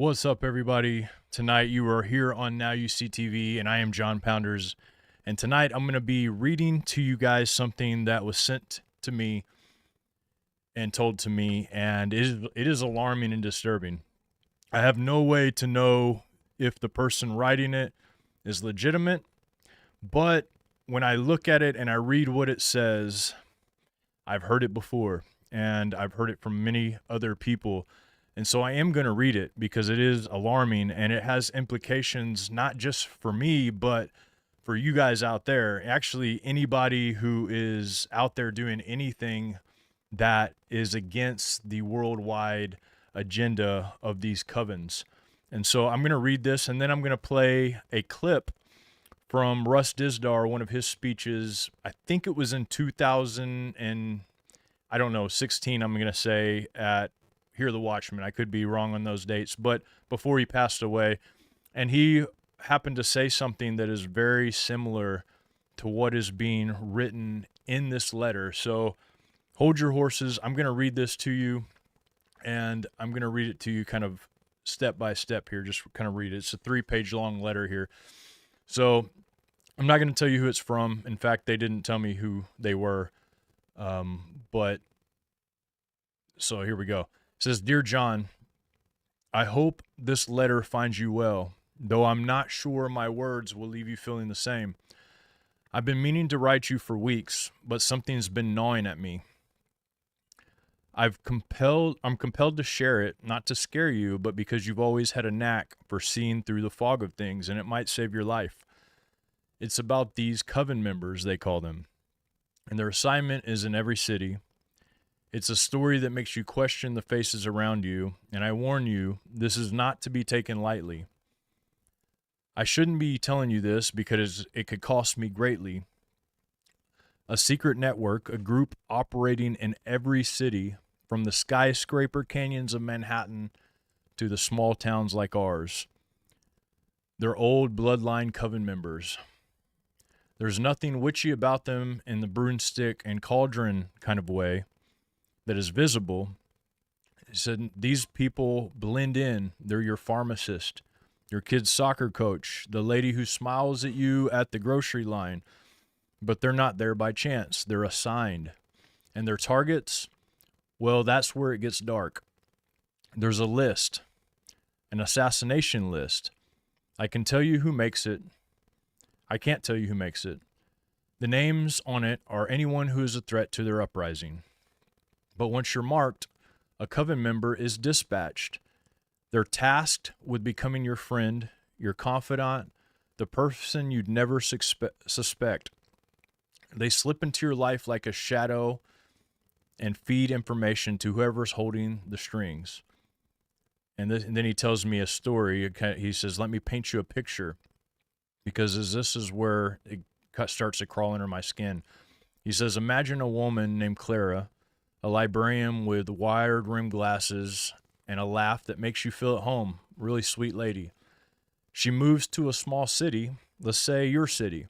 What's up, everybody? Tonight you are here on NYSTV, and I am John Pounders. And tonight I'm going to be reading to you guys something that was sent to me and told to me, and it is alarming and disturbing. I have no way to know if the person writing it is legitimate, but when I look at it and I read what it says, I've heard it before, and I've heard it from many other people. And so I am going to read it because it is alarming and it has implications not just for me, but for you guys out there. Actually, anybody who is out there doing anything that is against the worldwide agenda of these covens. And so I'm going to read this, and then I'm going to play a clip from Russ Dizdar, one of his speeches. I think it was in 2000 and I don't know, 16, I'm going to say, at Hear the Watchman. I could be wrong on those dates, but before he passed away. And he happened to say something that is very similar to what is being written in this letter. So hold your horses. I'm going to read this to you, and I'm going to read it to you kind of step by step here. Just kind of read it. It's a 3-page long letter here. So I'm not going to tell you who it's from. In fact, they didn't tell me who they were. But so here we go. It says, "Dear John, I hope this letter finds you well, though I'm not sure my words will leave you feeling the same. I've been meaning to write you for weeks, but something's been gnawing at me. I'm compelled to share it, not to scare you, but because you've always had a knack for seeing through the fog of things, and it might save your life. It's about these Coven members, they call them, and their assignment is in every city. It's a story that makes you question the faces around you, and I warn you, this is not to be taken lightly. I shouldn't be telling you this because it could cost me greatly. A secret network, a group operating in every city, from the skyscraper canyons of Manhattan to the small towns like ours. They're old bloodline Coven members. There's nothing witchy about them in the broomstick and cauldron kind of way that is visible. He said, these people blend in. They're your pharmacist, your kid's soccer coach, the lady who smiles at you at the grocery line. But they're not there by chance. They're assigned. And their targets, well, that's where it gets dark. There's a list, an assassination list. I can tell you who makes it. I can't tell you who makes it. The names on it are anyone who is a threat to their uprising. But once you're marked, a Coven member is dispatched. They're tasked with becoming your friend, your confidant, the person you'd never suspect. They slip into your life like a shadow and feed information to whoever's holding the strings. And then he tells me a story. He says, let me paint you a picture, because this is where it starts to crawl under my skin. He says, imagine a woman named Clara, a librarian with wide-rimmed glasses and a laugh that makes you feel at home. Really sweet lady. She moves to a small city, let's say your city,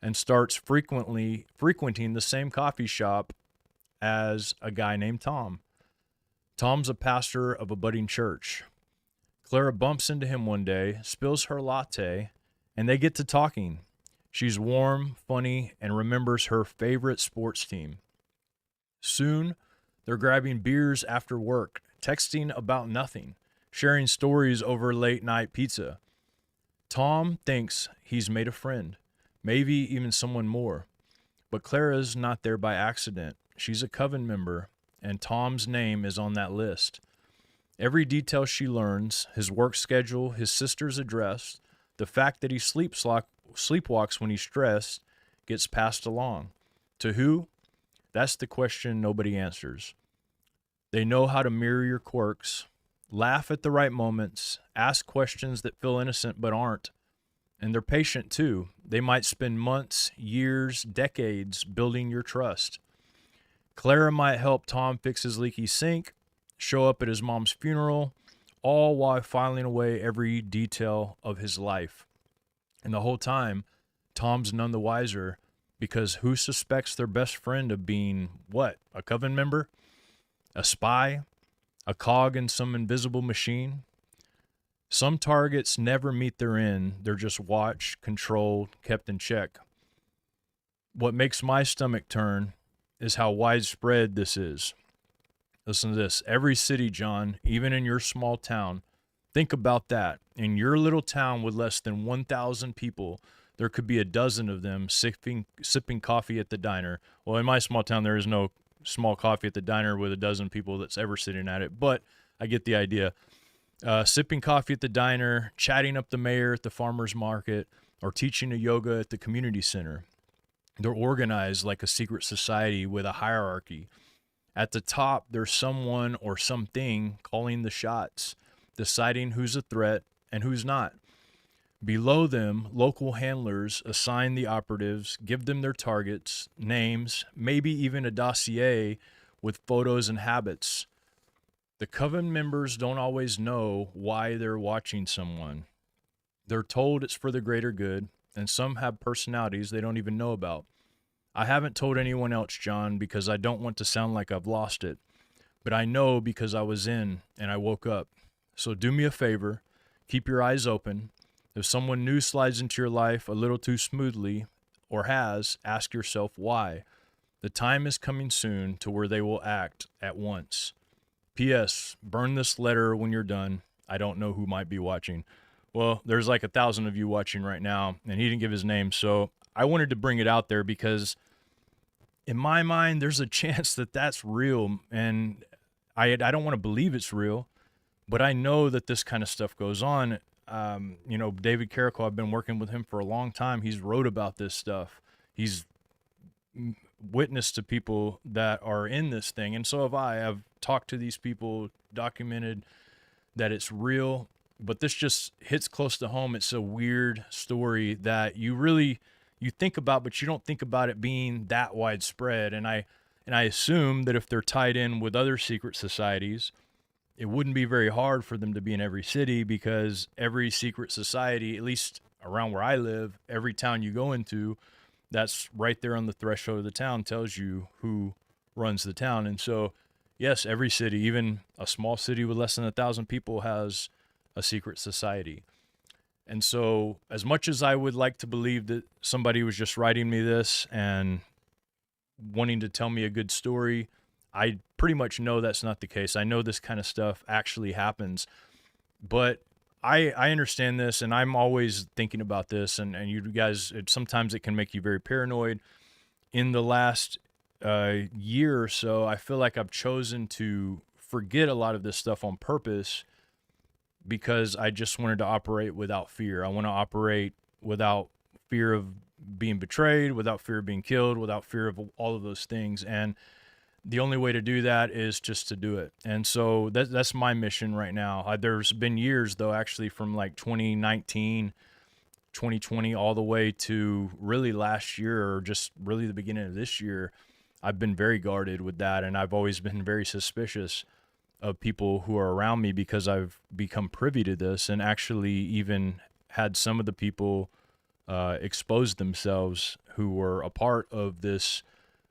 and starts frequenting the same coffee shop as a guy named Tom. Tom's a pastor of a budding church. Clara bumps into him one day, spills her latte, and they get to talking. She's warm, funny, and remembers her favorite sports team. Soon, they're grabbing beers after work, texting about nothing, sharing stories over late-night pizza. Tom thinks he's made a friend, maybe even someone more. But Clara's not there by accident. She's a Coven member, and Tom's name is on that list. Every detail she learns, his work schedule, his sister's address, the fact that he sleepwalks when he's stressed, gets passed along. To who? That's the question nobody answers. They know how to mirror your quirks, laugh at the right moments, ask questions that feel innocent but aren't. And they're patient too. They might spend months, years, decades building your trust. Clara might help Tom fix his leaky sink, show up at his mom's funeral, all while filing away every detail of his life. And the whole time, Tom's none the wiser, because who suspects their best friend of being, what, a Coven member? A spy? A cog in some invisible machine? Some targets never meet their end. They're just watched, controlled, kept in check. What makes my stomach turn is how widespread this is. Listen to this. Every city, John, even in your small town, think about that. In your little town with less than 1,000 people, there could be a dozen of them sipping coffee at the diner. Well, in my small town, there is no small coffee at the diner with a dozen people that's ever sitting at it, but I get the idea. Sipping coffee at the diner, chatting up the mayor at the farmer's market, or teaching a yoga at the community center. They're organized like a secret society with a hierarchy. At the top, there's someone or something calling the shots, deciding who's a threat and who's not. Below them, local handlers assign the operatives, give them their targets, names, maybe even a dossier with photos and habits. The Coven members don't always know why they're watching someone. They're told it's for the greater good, and some have personalities they don't even know about. I haven't told anyone else, John, because I don't want to sound like I've lost it. But I know because I was in and I woke up. So do me a favor, keep your eyes open. If someone new slides into your life a little too smoothly, or has, ask yourself why. The time is coming soon to where they will act at once. P.S. Burn this letter when you're done. I don't know who might be watching. Well, there's like 1,000 of you watching right now, and he didn't give his name, so I wanted to bring it out there because in my mind, there's a chance that that's real, and I don't want to believe it's real, but I know that this kind of stuff goes on. David Carrico, I've been working with him for a long time. He's wrote about this stuff. He's witnessed to people that are in this thing, and so have I. I've talked to these people, documented that it's real, but this just hits close to home. It's a weird story that you think about, but you don't think about it being that widespread. And I assume that if they're tied in with other secret societies, it wouldn't be very hard for them to be in every city, because every secret society, at least around where I live, every town you go into, that's right there on the threshold of the town, tells you who runs the town. And so, yes, every city, even a small city with less than 1,000 people, has a secret society. And so, as much as I would like to believe that somebody was just writing me this and wanting to tell me a good story, I pretty much know that's not the case. I know this kind of stuff actually happens. But I understand this, and I'm always thinking about this, and you guys, sometimes it can make you very paranoid. In the last year or so, I feel like I've chosen to forget a lot of this stuff on purpose, because I just wanted to operate without fear. I want to operate without fear of being betrayed, without fear of being killed, without fear of all of those things. And the only way to do that is just to do it. And so that's my mission right now. There's been years, though, actually, from like 2019, 2020, all the way to really last year, or just really the beginning of this year. I've been very guarded with that, and I've always been very suspicious of people who are around me, because I've become privy to this, and actually even had some of the people expose themselves who were a part of this,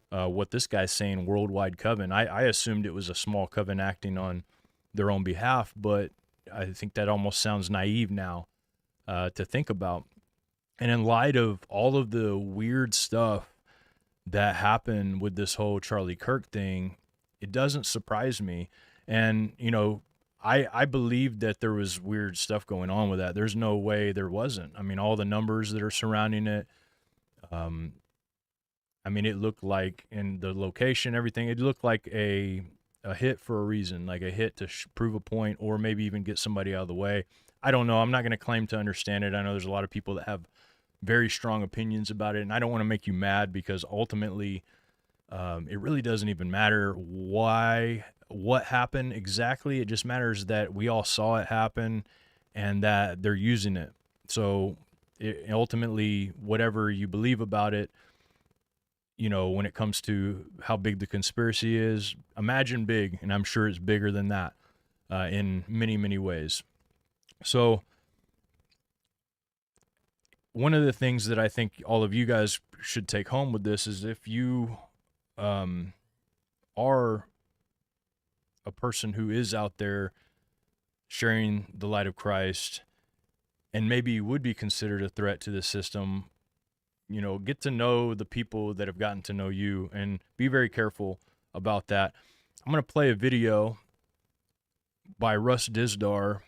what this guy's saying, worldwide coven. I assumed it was a small coven acting on their own behalf, but I think that almost sounds naive now to think about. And in light of all of the weird stuff that happened with this whole Charlie Kirk thing, it doesn't surprise me. And, I believed that there was weird stuff going on with that. There's no way there wasn't. I mean, all the numbers that are surrounding it, it looked like, in the location, everything, it looked like a hit for a reason, like a hit to prove a point, or maybe even get somebody out of the way. I don't know. I'm not going to claim to understand it. I know there's a lot of people that have very strong opinions about it, and I don't want to make you mad, because ultimately it really doesn't even matter what happened exactly. It just matters that we all saw it happen and that they're using it. So ultimately, whatever you believe about it, when it comes to how big the conspiracy is, imagine big, and I'm sure it's bigger than that in many, many ways. So one of the things that I think all of you guys should take home with this is, if you are a person who is out there sharing the light of Christ, and maybe would be considered a threat to the system, get to know the people that have gotten to know you, and be very careful about that. I'm going to play a video by Russ Dizdar.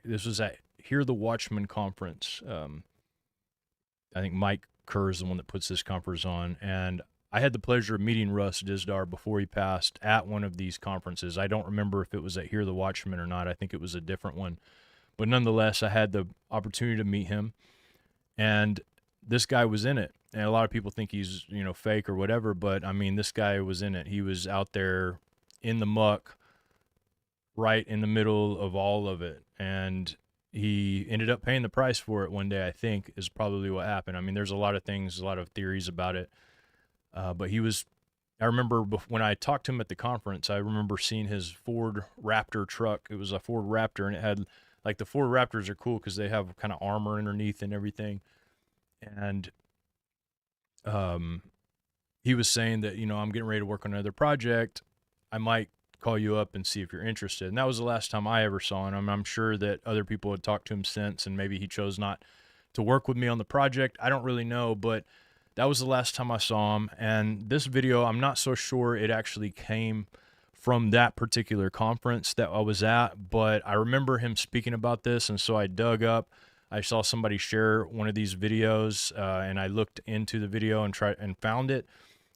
This was at Hear the Watchman Conference. I think Mike Kerr is the one that puts this conference on, and I had the pleasure of meeting Russ Dizdar before he passed at one of these conferences. I don't remember if it was at Hear the Watchman or not. I think it was a different one. But nonetheless, I had the opportunity to meet him, and this guy was in it. And a lot of people think he's, fake or whatever, but I mean, this guy was in it. He was out there in the muck, right in the middle of all of it. And he ended up paying the price for it one day, I think, is probably what happened. I mean, there's a lot of things, a lot of theories about it. But I remember when I talked to him at the conference, I remember seeing his Ford Raptor truck. It was a Ford Raptor, and it had, like, the Ford Raptors are cool because they have kind of armor underneath and everything. And he was saying that, I'm getting ready to work on another project. I might call you up and see if you're interested. And that was the last time I ever saw him. I'm sure that other people had talked to him since, and maybe he chose not to work with me on the project. I don't really know, but that was the last time I saw him. And this video, I'm not so sure it actually came from that particular conference that I was at, but I remember him speaking about this, and so I dug up. I saw somebody share one of these videos, and I looked into the video and found it.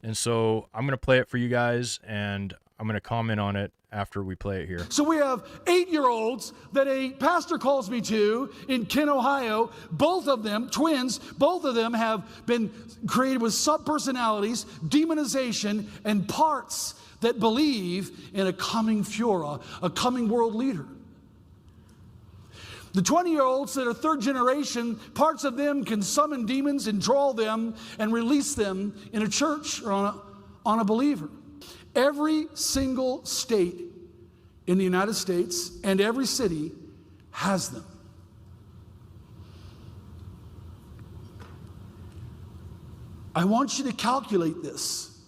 And so I'm going to play it for you guys, and I'm going to comment on it after we play it here. So we have 8-year-olds that a pastor calls me to in Kent, Ohio. Both of them, twins, both of them have been created with subpersonalities, demonization, and parts that believe in a coming Führer, a coming world leader. The 20-year-olds that are third generation, parts of them can summon demons and draw them and release them in a church or on a believer. Every single state in the United States and every city has them. I want you to calculate this.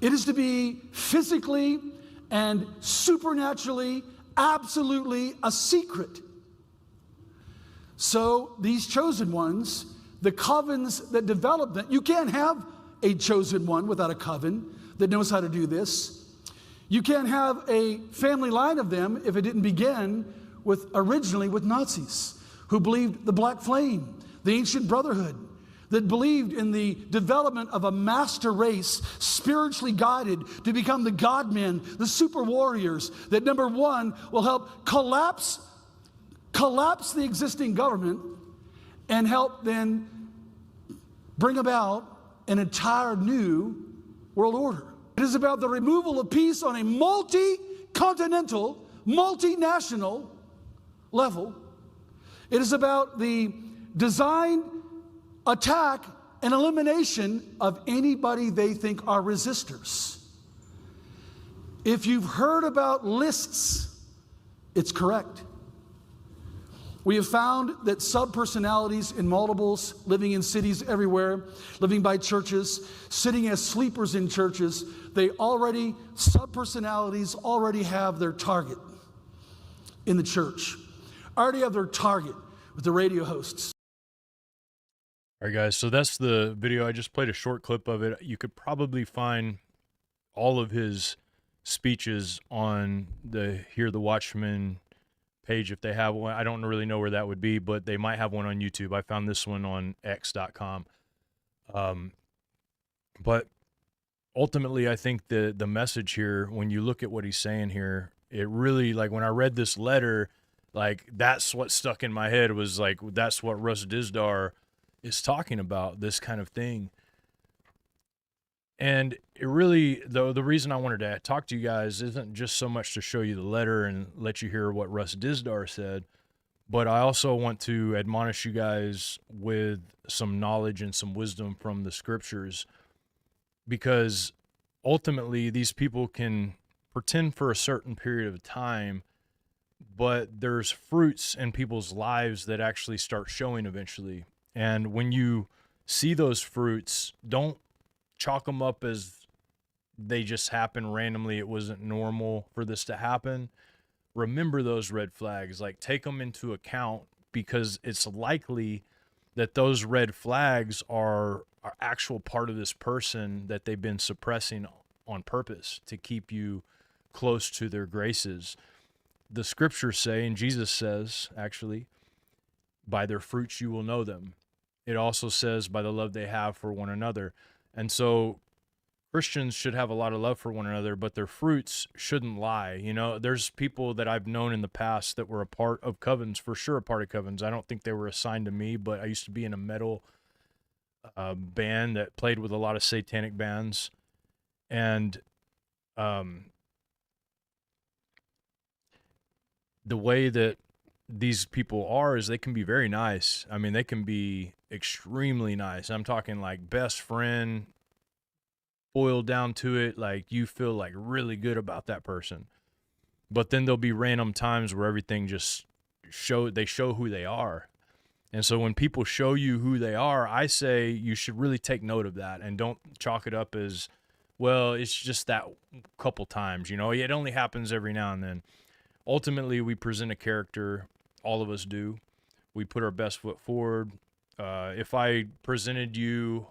It is to be physically and supernaturally, absolutely a secret. So these chosen ones, the covens that develop them, you can't have a chosen one without a coven that knows how to do this. You can't have a family line of them if it didn't begin originally with Nazis who believed the Black Flame, the ancient brotherhood, that believed in the development of a master race, spiritually guided to become the God-men, the super warriors, that number one will help collapse the existing government and help then bring about an entire new world order. It is about the removal of peace on a multi-continental, multinational level. It is about the design, attack, and elimination of anybody they think are resistors. If you've heard about lists, it's correct. We have found that subpersonalities in multiples, living in cities everywhere, living by churches, sitting as sleepers in churches, subpersonalities already have their target in the church. Already have their target with the radio hosts. All right, guys, so that's the video. I just played a short clip of it. You could probably find all of his speeches on the Hear the Watchman page if they have one. I don't really know where that would be, but they might have one on YouTube. I found this one on x.com. But ultimately, I think the message here, when you look at what he's saying here, it really, like, when I read this letter, like, that's what stuck in my head, was like, that's what Russ Dizdar is talking about, this kind of thing. And it really, though, the reason I wanted to talk to you guys isn't just so much to show you the letter and let you hear what Russ Dizdar said, but I also want to admonish you guys with some knowledge and some wisdom from the scriptures, because ultimately these people can pretend for a certain period of time, but there's fruits in people's lives that actually start showing eventually. And when you see those fruits, don't chalk them up as they just happen randomly. It wasn't normal for this to happen. remember those red flags, like take them into account, because it's likely that those red flags are actual part of this person that they've been suppressing on purpose to keep you close to their graces. The scriptures say, and Jesus says, actually, by their fruits you will know them. It also says by the love they have for one another. And so Christians should have a lot of love for one another, but their fruits shouldn't lie. You know, there's people that I've known in the past that were a part of covens, for sure a part of covens. I don't think they were assigned to me, but I used to be in a metal band that played with a lot of satanic bands. And the way that these people are is they can be very nice. I mean, they can be extremely nice. I'm talking like best friend, boiled down to it, like you feel like really good about that person. But then there'll be random times where everything just show who they are. And so when people show you who they are, I say you should really take note of that and don't chalk it up as, well, it's just that couple times, you know, it only happens every now and then. Ultimately, we present a character, all of us do. We put our best foot forward. If I presented you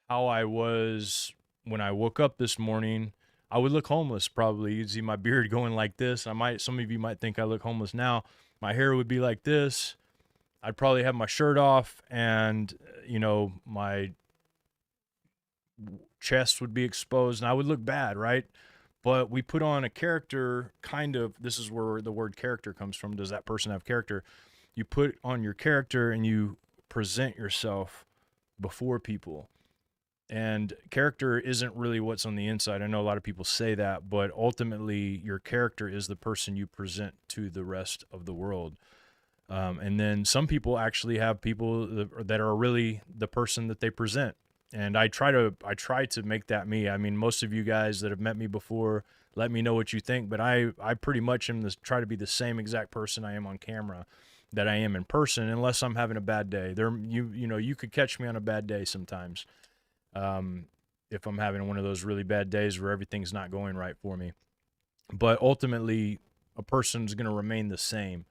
how I was when I woke up this morning, I would look homeless probably. You'd see my beard going like this. Some of you might think I look homeless now. My hair would be like this. I'd probably have my shirt off, and you know, my chest would be exposed, and I would look bad, right? But we put on a character, kind of. This is where the word character comes from. Does that person have character? You put on your character and you present yourself before people. And character isn't really what's on the inside. I know a lot of people say that, but ultimately your character is the person you present to the rest of the world. And then some people actually have people that are really the person that they present. And I try to make that me. I mean, most of you guys that have met me before, let me know what you think, but I pretty much try to be the same exact person I am on camera that I am in person, unless I'm having a bad day. You could catch me on a bad day sometimes. If I'm having one of those really bad days where everything's not going right for me. But ultimately, a person's going to remain the same.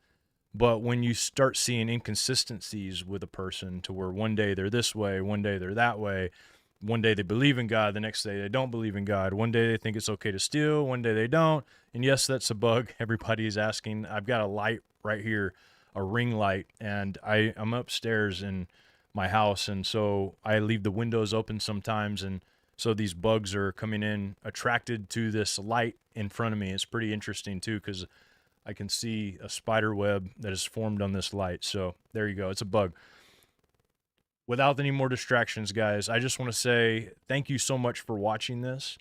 But when you start seeing inconsistencies with a person to where one day they're this way, one day they're that way, one day they believe in God, the next day they don't believe in God, one day they think it's okay to steal, one day they don't. And yes, that's a bug. Everybody is asking. I've got a light right here, a ring light, and I'm upstairs in my house, and so I leave the windows open sometimes, and so these bugs are coming in attracted to this light in front of me. It's pretty interesting too, because I can see a spider web that is formed on this light. So there you go. It's a bug. Without any more distractions, guys, I just want to say thank you so much for watching this.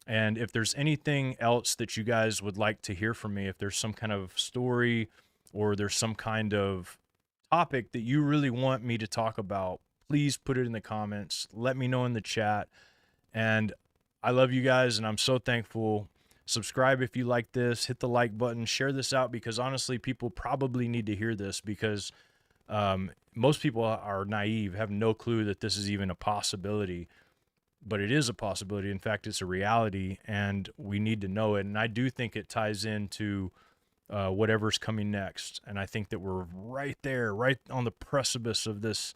And if there's anything else that you guys would like to hear from me, if there's some kind of story or there's some kind of topic that you really want me to talk about, please put it in the comments. Let me know in the chat. And I love you guys, and I'm so thankful. Subscribe if you like this. Hit the like button. Share this out, because honestly, people probably need to hear this, because most people are naive, have no clue that this is even a possibility. But it is a possibility. In fact, it's a reality, and we need to know it. And I do think it ties into whatever's coming next. And I think that we're right there, right on the precipice of this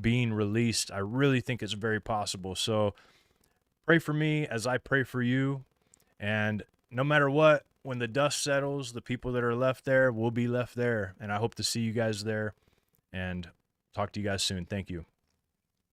being released. I really think it's very possible. So pray for me as I pray for you. And no matter what, when the dust settles, the people that are left there will be left there. And I hope to see you guys there, and talk to you guys soon. Thank you.